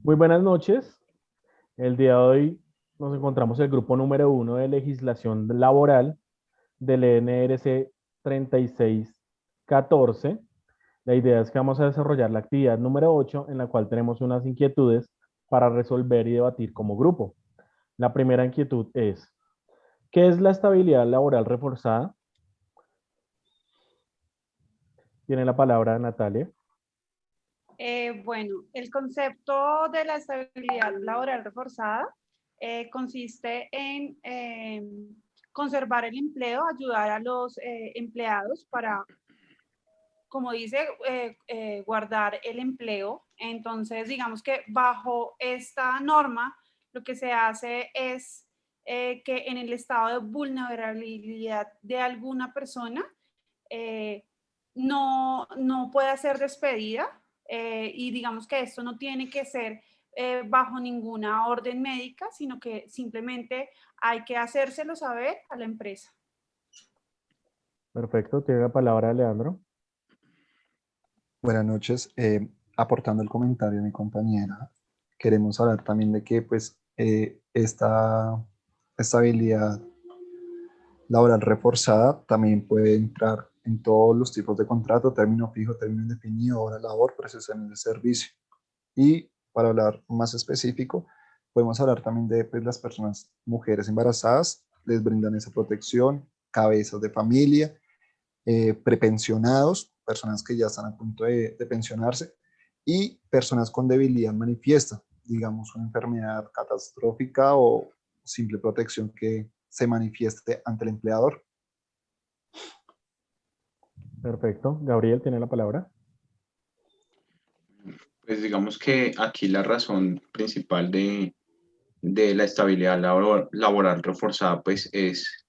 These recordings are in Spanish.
Muy buenas noches. El día de hoy nos encontramos el grupo número 1 de legislación laboral del NRC 3614. La idea es que vamos a desarrollar la actividad número 8, en la cual tenemos unas inquietudes para resolver y debatir como grupo. La primera inquietud es, ¿qué es la estabilidad laboral reforzada? Tiene la palabra Natalia. Bueno, el concepto de la estabilidad laboral reforzada consiste en conservar el empleo, ayudar a los empleados para, como dice, guardar el empleo. Entonces, digamos que bajo esta norma, lo que se hace es que en el estado de vulnerabilidad de alguna persona no pueda ser despedida. Y digamos que esto no tiene que ser bajo ninguna orden médica, sino que simplemente hay que hacérselo saber a la empresa. Perfecto, tiene la palabra Leandro. Buenas noches. Aportando el comentario de mi compañera, queremos hablar también de que esta estabilidad laboral reforzada también puede entrar en todos los tipos de contrato, término fijo, término indefinido, hora labor, prestaciones de servicio. Y para hablar más específico, podemos hablar también de las personas, mujeres embarazadas, les brindan esa protección, cabezas de familia, prepensionados, personas que ya están a punto de pensionarse, y personas con debilidad manifiesta, digamos una enfermedad catastrófica o simple protección que se manifieste ante el empleador. Perfecto. Gabriel, tiene la palabra. Pues digamos que aquí la razón principal de la estabilidad laboral reforzada pues es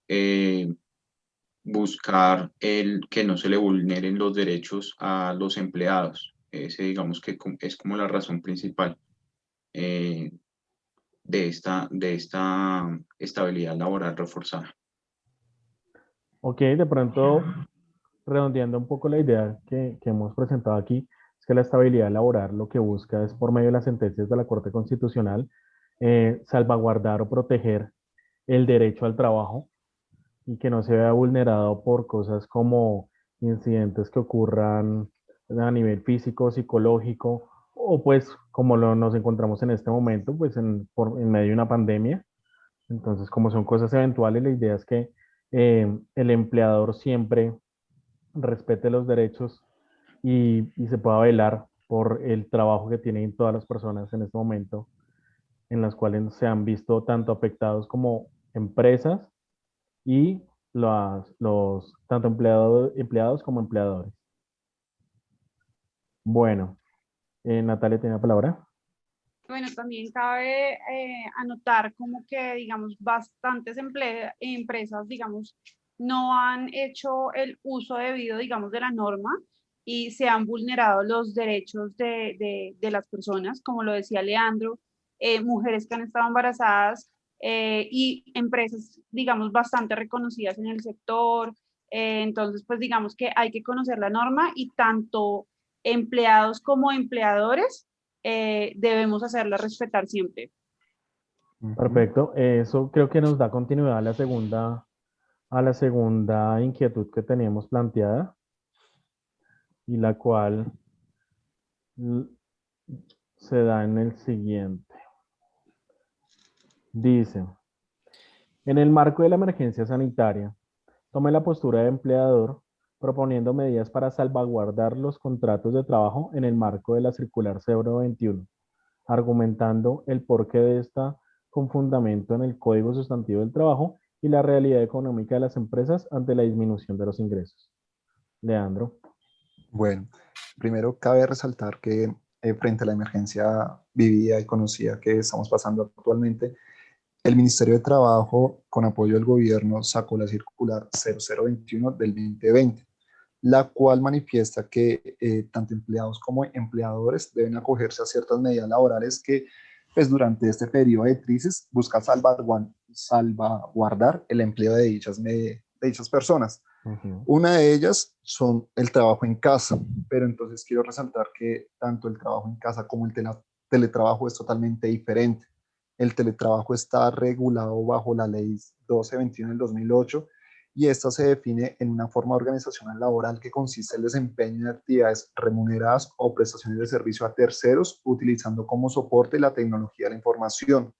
buscar el que no se le vulneren los derechos a los empleados. Ese digamos que es como la razón principal eh, de esta estabilidad laboral reforzada. Ok, de pronto, redondeando un poco la idea que hemos presentado aquí, es que la estabilidad laboral lo que busca es, por medio de las sentencias de la Corte Constitucional, salvaguardar o proteger el derecho al trabajo y que no se vea vulnerado por cosas como incidentes que ocurran a nivel físico, psicológico, o pues como nos encontramos en este momento, pues en medio de una pandemia. Entonces, como son cosas eventuales, la idea es que el empleador siempre respete los derechos y se pueda velar por el trabajo que tienen todas las personas en este momento, en las cuales se han visto tanto afectados como empresas y tanto empleados como empleadores. Bueno, Natalia tiene la palabra. Bueno, también cabe anotar como que, digamos, bastantes empresas, digamos, no han hecho el uso debido, digamos, de la norma y se han vulnerado los derechos de las personas, como lo decía Leandro, mujeres que han estado embarazadas y empresas, digamos, bastante reconocidas en el sector. Entonces, pues digamos que hay que conocer la norma y tanto empleados como empleadores debemos hacerla respetar siempre. Perfecto. Eso creo que nos da continuidad a la segunda inquietud que teníamos planteada y la cual l- se da en el siguiente. Dice, en el marco de la emergencia sanitaria, tome la postura de empleador proponiendo medidas para salvaguardar los contratos de trabajo en el marco de la circular 021, argumentando el porqué de esta con fundamento en el Código Sustantivo del Trabajo y la realidad económica de las empresas ante la disminución de los ingresos. Leandro. Bueno, primero cabe resaltar que frente a la emergencia vivida y conocida que estamos pasando actualmente, el Ministerio de Trabajo, con apoyo del gobierno, sacó la circular 0021 del 2020, la cual manifiesta que tanto empleados como empleadores deben acogerse a ciertas medidas laborales que, pues, durante este periodo de crisis busca salvaguardar el empleo de dichas personas. Una de ellas son el trabajo en casa, pero entonces quiero resaltar que tanto el trabajo en casa como el teletrabajo es totalmente diferente. El teletrabajo está regulado bajo la ley 1221 del 2008 y esta se define en una forma organizacional laboral que consiste en el desempeño de actividades remuneradas o prestaciones de servicio a terceros, utilizando como soporte la tecnología de la información.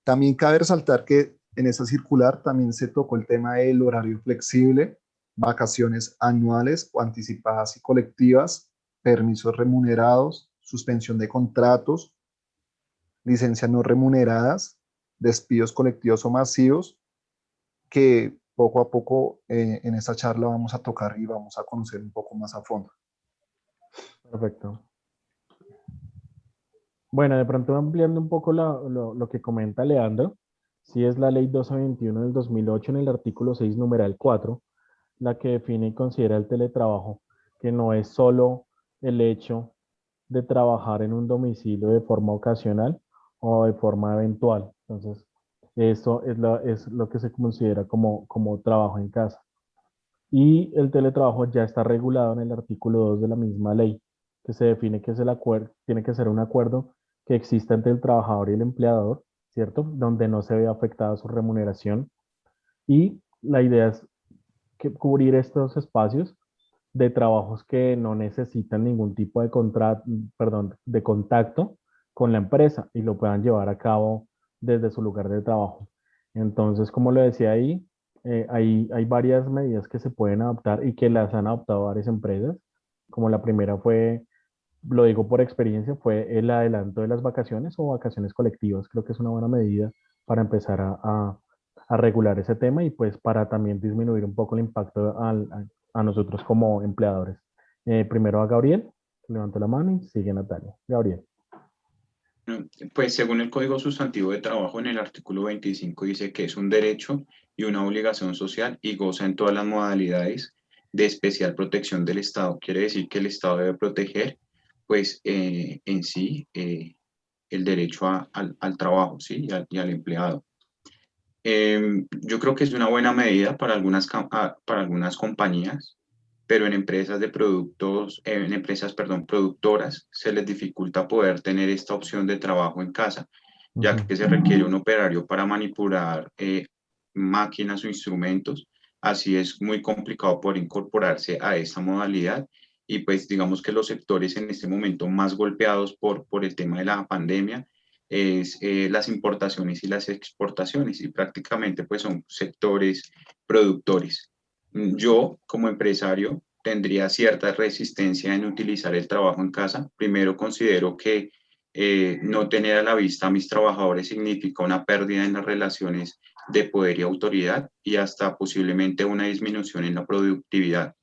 También cabe resaltar que en esa circular también se tocó el tema del horario flexible, vacaciones anuales o anticipadas y colectivas, permisos remunerados, suspensión de contratos, licencias no remuneradas, despidos colectivos o masivos, que poco a poco en esta charla vamos a tocar y vamos a conocer un poco más a fondo. Perfecto. Bueno, de pronto ampliando un poco lo que comenta Leandro, sí es la ley 1221 del 2008 en el artículo 6, numeral 4, la que define y considera el teletrabajo, que no es solo el hecho de trabajar en un domicilio de forma ocasional o de forma eventual. Entonces, eso es lo que se considera como trabajo en casa. Y el teletrabajo ya está regulado en el artículo 2 de la misma ley, que se define que es el acuerdo, tiene que ser un acuerdo que exista entre el trabajador y el empleador, ¿cierto? Donde no se vea afectada su remuneración. Y la idea es que cubrir estos espacios de trabajos que no necesitan ningún tipo de contrato, perdón, de contacto con la empresa y lo puedan llevar a cabo desde su lugar de trabajo. Entonces, como lo decía ahí, hay varias medidas que se pueden adoptar y que las han adoptado varias empresas. Como la primera fue, lo digo por experiencia, fue el adelanto de las vacaciones o vacaciones colectivas. Creo que es una buena medida para empezar a regular ese tema y pues para también disminuir un poco el impacto a nosotros como empleadores. Primero a Gabriel, levantó la mano y sigue Natalia. Gabriel. Pues según el Código Sustantivo de Trabajo en el artículo 25 dice que es un derecho y una obligación social y goza en todas las modalidades de especial protección del Estado. Quiere decir que el Estado debe proteger pues en sí el derecho al trabajo, ¿sí? Y al empleado. Yo creo que es una buena medida para algunas compañías, pero en empresas de productos, en empresas, perdón, productoras, se les dificulta poder tener esta opción de trabajo en casa, ya que se requiere un operario para manipular máquinas o instrumentos. Así es muy complicado poder incorporarse a esta modalidad y pues digamos que los sectores en este momento más golpeados por el tema de la pandemia es las importaciones y las exportaciones y prácticamente pues son sectores productores. Yo como empresario tendría cierta resistencia en utilizar el trabajo en casa. Primero considero que no tener a la vista a mis trabajadores significa una pérdida en las relaciones de poder y autoridad y hasta posiblemente una disminución en la productividad.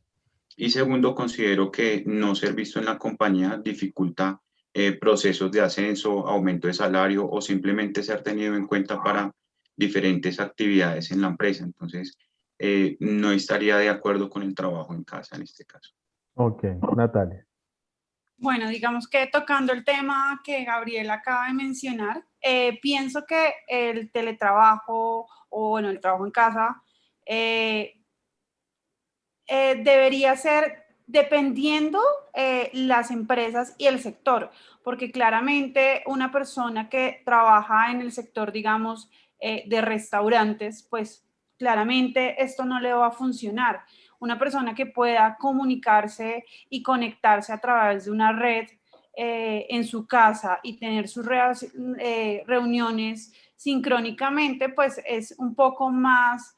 Y segundo, considero que no ser visto en la compañía dificulta procesos de ascenso, aumento de salario o simplemente ser tenido en cuenta para diferentes actividades en la empresa. Entonces, no estaría de acuerdo con el trabajo en casa en este caso. Ok, Natalia. Bueno, digamos que tocando el tema que Gabriel acaba de mencionar, pienso que el teletrabajo o bueno, el trabajo en casa debería ser dependiendo las empresas y el sector, porque claramente una persona que trabaja en el sector, digamos, de restaurantes, pues claramente esto no le va a funcionar. Una persona que pueda comunicarse y conectarse a través de una red en su casa y tener sus reuniones sincrónicamente, pues es un poco más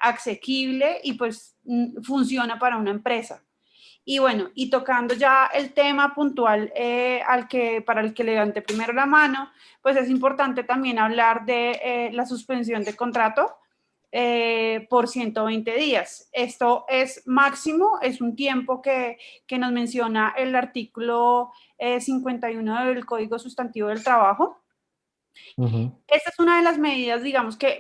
asequible y pues funciona para una empresa. Y bueno, y tocando ya el tema puntual para el que levante primero la mano, pues es importante también hablar de la suspensión de contrato por 120 días. Esto es máximo, es un tiempo que nos menciona el artículo 51 del Código Sustantivo del Trabajo. Esta es una de las medidas, digamos, que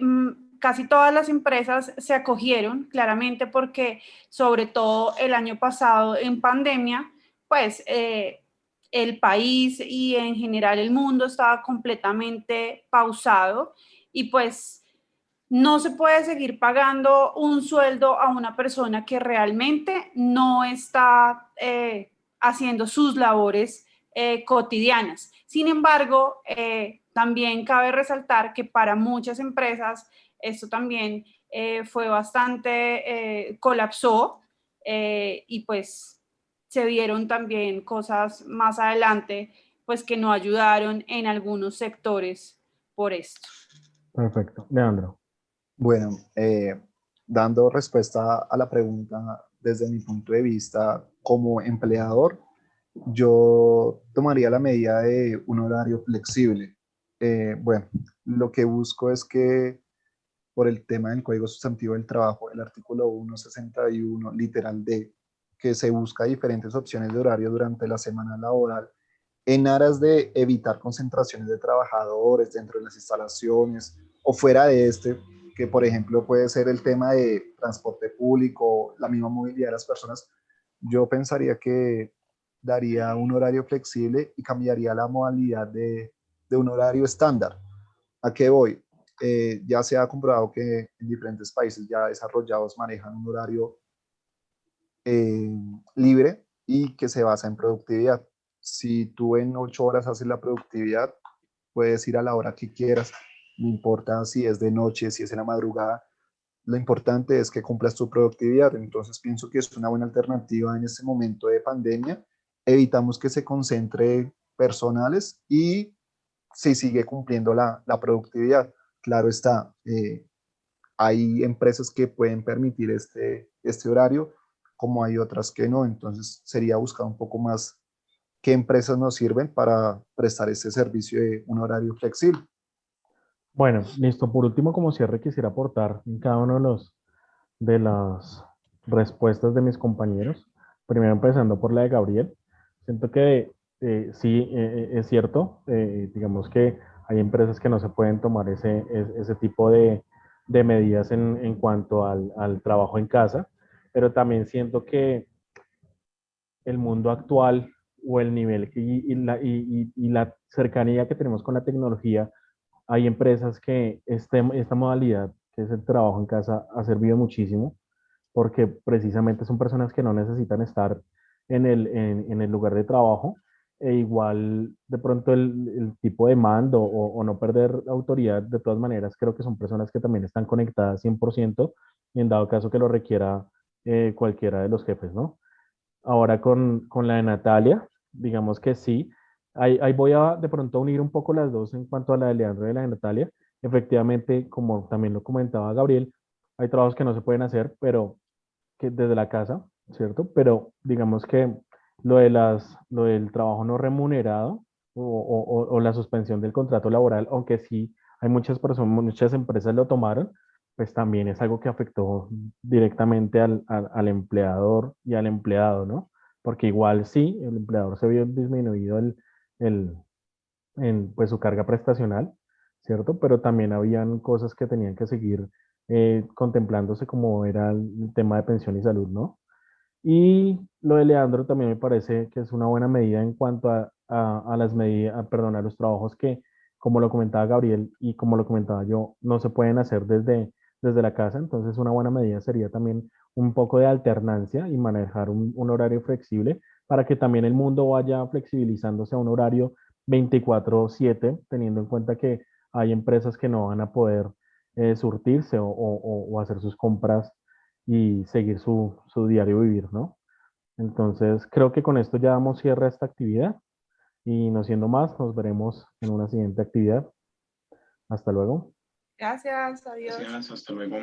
casi todas las empresas se acogieron, claramente porque sobre todo el año pasado en pandemia, pues el país y en general el mundo estaba completamente pausado y pues no se puede seguir pagando un sueldo a una persona que realmente no está haciendo sus labores cotidianas. Sin embargo, también cabe resaltar que para muchas empresas esto también fue bastante, colapsó y pues se vieron también cosas más adelante pues que no ayudaron en algunos sectores por esto. Perfecto. Leandro. Bueno, dando respuesta a la pregunta desde mi punto de vista como empleador, yo tomaría la medida de un horario flexible. Bueno, lo que busco es que por el tema del Código Sustantivo del Trabajo, el artículo 161, literal D, que se busca diferentes opciones de horario durante la semana laboral en aras de evitar concentraciones de trabajadores dentro de las instalaciones o fuera de este, que por ejemplo puede ser el tema de transporte público, la misma movilidad de las personas. Yo pensaría que daría un horario flexible y cambiaría la modalidad de un horario estándar. ¿A qué voy? Ya se ha comprobado que en diferentes países ya desarrollados manejan un horario libre y que se basa en productividad. Si tú en 8 horas haces la productividad, puedes ir a la hora que quieras, no importa si es de noche, si es en la madrugada, lo importante es que cumplas tu productividad. Entonces pienso que es una buena alternativa en este momento de pandemia. Evitamos que se concentre personales y se sigue cumpliendo la productividad. Claro está, hay empresas que pueden permitir este horario, como hay otras que no. Entonces sería buscar un poco más qué empresas nos sirven para prestar este servicio de un horario flexible. Bueno, listo. Por último, como cierre, quisiera aportar en cada uno de las respuestas de mis compañeros. Primero empezando por la de Gabriel. Siento que sí, es cierto. Digamos que hay empresas que no se pueden tomar ese tipo de medidas en cuanto al trabajo en casa, pero también siento que el mundo actual o el nivel y la cercanía que tenemos con la tecnología, hay empresas que esta modalidad, que es el trabajo en casa, ha servido muchísimo porque precisamente son personas que no necesitan estar en el lugar de trabajo e igual de pronto el tipo de mando o no perder autoridad, de todas maneras, creo que son personas que también están conectadas 100% y en dado caso que lo requiera cualquiera de los jefes, ¿no? Ahora con la de Natalia, digamos que sí. Ahí voy a de pronto unir un poco las dos en cuanto a la de Leandro y la de Natalia. Efectivamente, como también lo comentaba Gabriel, hay trabajos que no se pueden hacer, pero que desde la casa, ¿cierto? Pero digamos que lo del trabajo no remunerado o la suspensión del contrato laboral, aunque sí hay muchas personas, muchas empresas lo tomaron, pues también es algo que afectó directamente al empleador y al empleado, ¿no? Porque igual sí, el empleador se vio disminuido el, pues su carga prestacional, ¿cierto? Pero también habían cosas que tenían que seguir contemplándose como era el tema de pensión y salud, ¿no? Y lo de Leandro también me parece que es una buena medida en cuanto a las medidas, perdón, a los trabajos que, como lo comentaba Gabriel y como lo comentaba yo, no se pueden hacer desde la casa. Entonces, una buena medida sería también un poco de alternancia y manejar un horario flexible para que también el mundo vaya flexibilizándose a un horario 24/7, teniendo en cuenta que hay empresas que no van a poder surtirse o hacer sus compras y seguir su diario vivir, ¿no? Entonces, creo que con esto ya damos cierre a esta actividad y no siendo más, nos veremos en una siguiente actividad. Hasta luego. Gracias, adiós. Gracias, hasta luego.